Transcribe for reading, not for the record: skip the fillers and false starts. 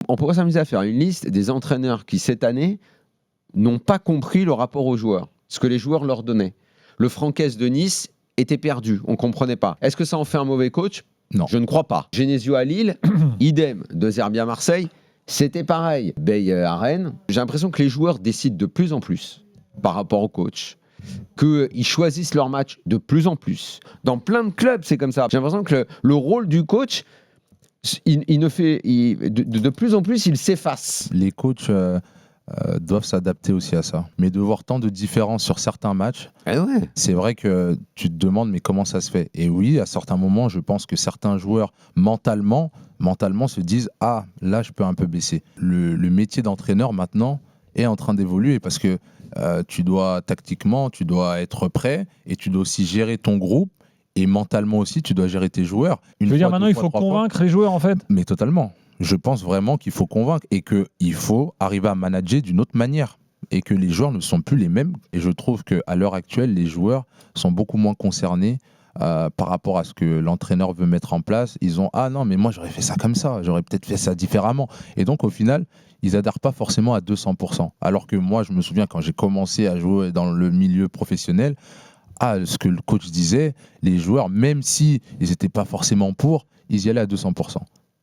on pourrait s'amuser à faire une liste des entraîneurs qui, cette année, n'ont pas compris le rapport aux joueurs, ce que les joueurs leur donnaient. Le Franquès de Nice était perdu, on ne comprenait pas. Est-ce que ça en fait un mauvais coach ? Non. Je ne crois pas. Genesio à Lille, idem. De Zerbi à Marseille, c'était pareil. Bey à Rennes. J'ai l'impression que les joueurs décident de plus en plus par rapport au coach, qu'ils choisissent leur match de plus en plus. Dans plein de clubs, c'est comme ça. J'ai l'impression que le rôle du coach, de plus en plus, il s'efface. Les coachs doivent s'adapter aussi à ça. Mais de voir tant de différences sur certains matchs, c'est vrai que tu te demandes mais comment ça se fait. Et oui, à certains moments, je pense que certains joueurs mentalement se disent « Ah, là, je peux un peu baisser ». Le métier d'entraîneur, maintenant, est en train d'évoluer parce que tactiquement, tu dois être prêt et tu dois aussi gérer ton groupe. Et mentalement aussi, tu dois gérer tes joueurs. Tu veux dire maintenant, il faut convaincre les joueurs, en fait ? Mais totalement. Je pense vraiment qu'il faut convaincre et qu'il faut arriver à manager d'une autre manière. Et que les joueurs ne sont plus les mêmes. Et je trouve qu'à l'heure actuelle, les joueurs sont beaucoup moins concernés par rapport à ce que l'entraîneur veut mettre en place. Ils ont « Ah non, mais moi, j'aurais fait ça comme ça. J'aurais peut-être fait ça différemment. » Et donc, au final, ils n'adhèrent pas forcément à 200%. Alors que moi, je me souviens quand j'ai commencé à jouer dans le milieu professionnel, ce que le coach disait, les joueurs, même si ils n'étaient pas forcément pour, ils y allaient à 200%.